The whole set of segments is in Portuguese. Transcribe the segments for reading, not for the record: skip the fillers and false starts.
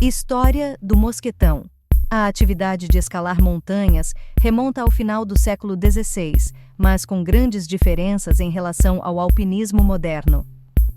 História do mosquetão. A atividade de escalar montanhas remonta ao final do século XVI, mas com grandes diferenças em relação ao alpinismo moderno.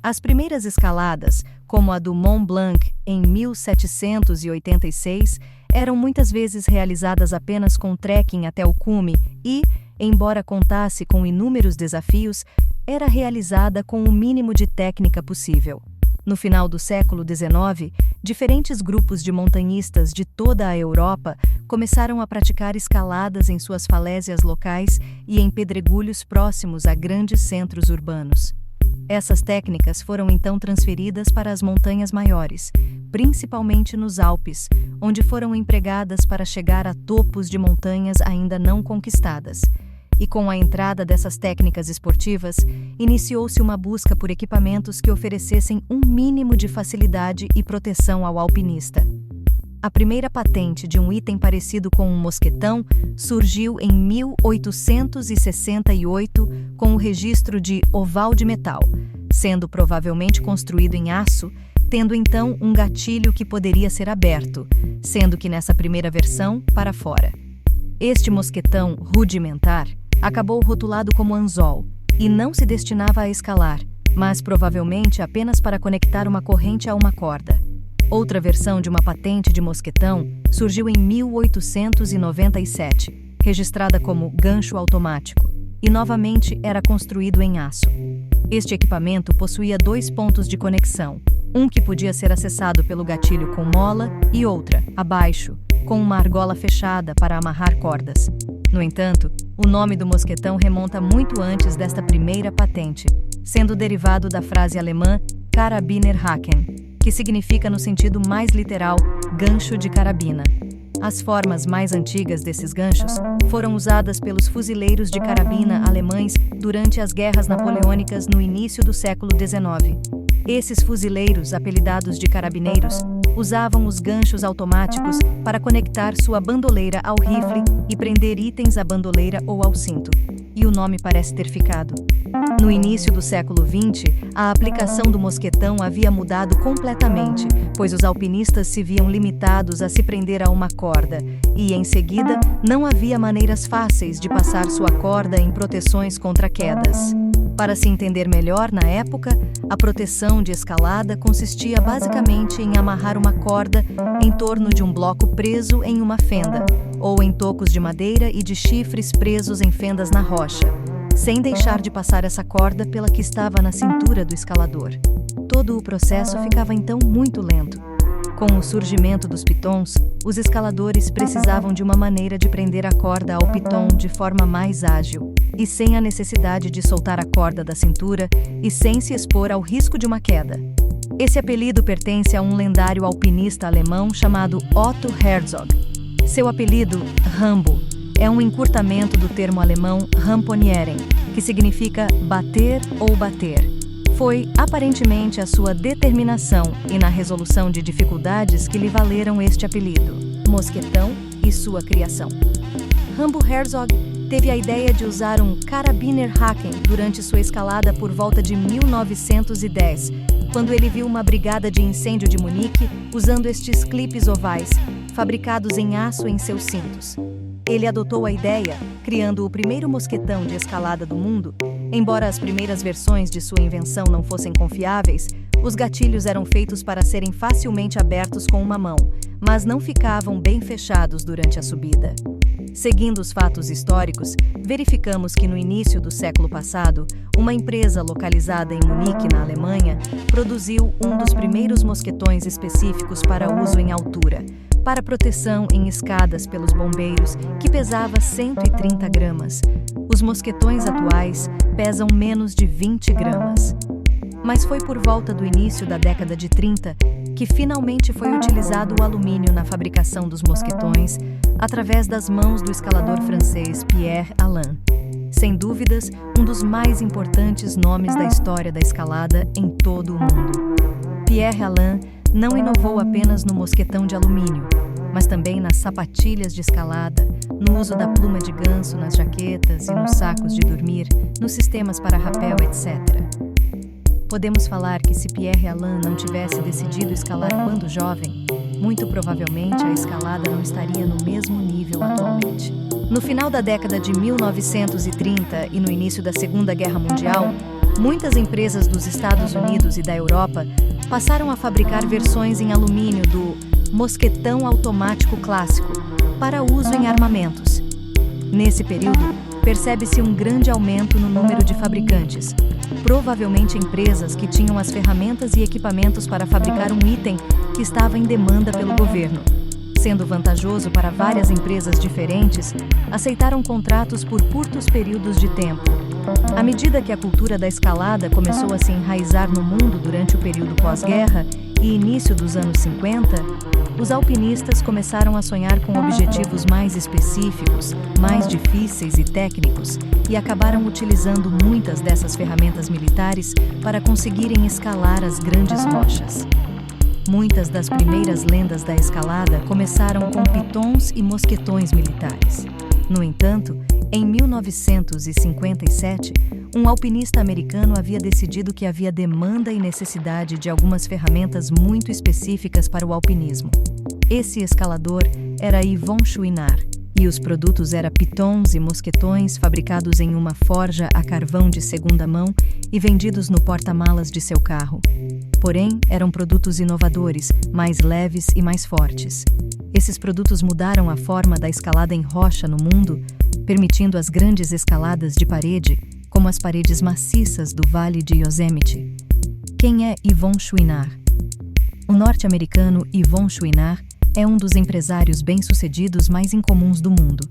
As primeiras escaladas, como a do Mont Blanc em 1786, eram muitas vezes realizadas apenas com trekking até o cume e, embora contasse com inúmeros desafios, era realizada com o mínimo de técnica possível. No final do século XIX, diferentes grupos de montanhistas de toda a Europa começaram a praticar escaladas em suas falésias locais e em pedregulhos próximos a grandes centros urbanos. Essas técnicas foram então transferidas para as montanhas maiores, principalmente nos Alpes, onde foram empregadas para chegar a topos de montanhas ainda não conquistadas. E com a entrada dessas técnicas esportivas, iniciou-se uma busca por equipamentos que oferecessem um mínimo de facilidade e proteção ao alpinista. A primeira patente de um item parecido com um mosquetão surgiu em 1868 com o registro de oval de metal, sendo provavelmente construído em aço, tendo então um gatilho que poderia ser aberto, sendo que nessa primeira versão, para fora. Este mosquetão rudimentar acabou rotulado como anzol e não se destinava a escalar, mas provavelmente apenas para conectar uma corrente a uma corda. Outra versão de uma patente de mosquetão surgiu em 1897, registrada como gancho automático, e novamente era construído em aço. Este equipamento possuía 2 pontos de conexão, um que podia ser acessado pelo gatilho com mola e outra, abaixo, com uma argola fechada para amarrar cordas. No entanto, o nome do mosquetão remonta muito antes desta primeira patente, sendo derivado da frase alemã Karabinerhaken, que significa no sentido mais literal gancho de carabina. As formas mais antigas desses ganchos foram usadas pelos fuzileiros de carabina alemães durante as guerras napoleônicas no início do século XIX. Esses fuzileiros, apelidados de carabineiros, usavam os ganchos automáticos para conectar sua bandoleira ao rifle e prender itens à bandoleira ou ao cinto. E o nome parece ter ficado. No início do século XX, a aplicação do mosquetão havia mudado completamente, pois os alpinistas se viam limitados a se prender a uma corda, e, em seguida, não havia maneiras fáceis de passar sua corda em proteções contra quedas. Para se entender melhor, na época, a proteção de escalada consistia basicamente em amarrar uma corda em torno de um bloco preso em uma fenda, ou em tocos de madeira e de chifres presos em fendas na rocha, sem deixar de passar essa corda pela que estava na cintura do escalador. Todo o processo ficava então muito lento. Com o surgimento dos pitons, os escaladores precisavam de uma maneira de prender a corda ao piton de forma mais ágil, e sem a necessidade de soltar a corda da cintura e sem se expor ao risco de uma queda. Esse apelido pertence a um lendário alpinista alemão chamado Otto Herzog. Seu apelido, Rambo, é um encurtamento do termo alemão Ramponieren, que significa bater ou bater. Foi, aparentemente, a sua determinação e na resolução de dificuldades que lhe valeram este apelido, mosquetão, e sua criação. Rambo Herzog teve a ideia de usar um Karabinerhaken durante sua escalada por volta de 1910, quando ele viu uma brigada de incêndio de Munique usando estes clipes ovais, fabricados em aço em seus cintos. Ele adotou a ideia, criando o primeiro mosquetão de escalada do mundo. Embora as primeiras versões de sua invenção não fossem confiáveis, os gatilhos eram feitos para serem facilmente abertos com uma mão, mas não ficavam bem fechados durante a subida. Seguindo os fatos históricos, verificamos que no início do século passado, uma empresa localizada em Munique, na Alemanha, produziu um dos primeiros mosquetões específicos para uso em altura, para proteção em escadas pelos bombeiros, que pesava 130 gramas. Os mosquetões atuais pesam menos de 20 gramas. Mas foi por volta do início da década de 30 que finalmente foi utilizado o alumínio na fabricação dos mosquetões, através das mãos do escalador francês Pierre Alain. Sem dúvidas, um dos mais importantes nomes da história da escalada em todo o mundo. Pierre Alain não inovou apenas no mosquetão de alumínio, mas também nas sapatilhas de escalada, no uso da pluma de ganso nas jaquetas e nos sacos de dormir, nos sistemas para rapel, etc. Podemos falar que se Pierre Alain não tivesse decidido escalar quando jovem, muito provavelmente a escalada não estaria no mesmo nível atualmente. No final da década de 1930 e no início da Segunda Guerra Mundial, muitas empresas dos Estados Unidos e da Europa passaram a fabricar versões em alumínio do mosquetão automático clássico para uso em armamentos. Nesse período, percebe-se um grande aumento no número de fabricantes, provavelmente empresas que tinham as ferramentas e equipamentos para fabricar um item que estava em demanda pelo governo. Sendo vantajoso para várias empresas diferentes, aceitaram contratos por curtos períodos de tempo. À medida que a cultura da escalada começou a se enraizar no mundo durante o período pós-guerra e início dos anos 50, os alpinistas começaram a sonhar com objetivos mais específicos, mais difíceis e técnicos, e acabaram utilizando muitas dessas ferramentas militares para conseguirem escalar as grandes rochas. Muitas das primeiras lendas da escalada começaram com pitons e mosquetões militares. No entanto, em 1957, um alpinista americano havia decidido que havia demanda e necessidade de algumas ferramentas muito específicas para o alpinismo. Esse escalador era Yvon Chouinard, e os produtos eram pitons e mosquetões fabricados em uma forja a carvão de segunda mão e vendidos no porta-malas de seu carro. Porém, eram produtos inovadores, mais leves e mais fortes. Esses produtos mudaram a forma da escalada em rocha no mundo, permitindo as grandes escaladas de parede, como as paredes maciças do Vale de Yosemite. Quem é Yvon Chouinard? O norte-americano Yvon Chouinard é um dos empresários bem-sucedidos mais incomuns do mundo.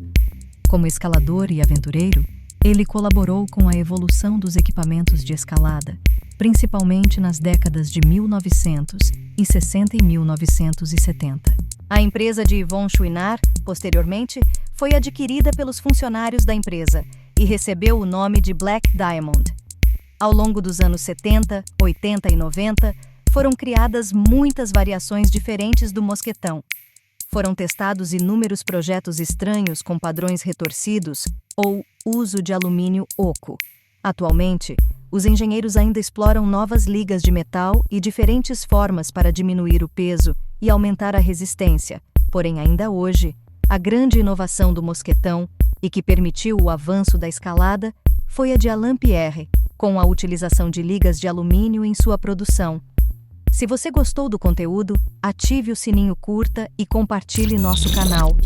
Como escalador e aventureiro, ele colaborou com a evolução dos equipamentos de escalada, principalmente nas décadas de 1960 e 1970. A empresa de Yvon Chouinard, posteriormente, foi adquirida pelos funcionários da empresa e recebeu o nome de Black Diamond. Ao longo dos anos 70, 80 e 90, foram criadas muitas variações diferentes do mosquetão. Foram testados inúmeros projetos estranhos com padrões retorcidos ou uso de alumínio oco. Atualmente, os engenheiros ainda exploram novas ligas de metal e diferentes formas para diminuir o peso e aumentar a resistência. Porém, ainda hoje, a grande inovação do mosquetão, e que permitiu o avanço da escalada, foi a de Alain Pierre, com a utilização de ligas de alumínio em sua produção. Se você gostou do conteúdo, ative o sininho, curta e compartilhe nosso canal.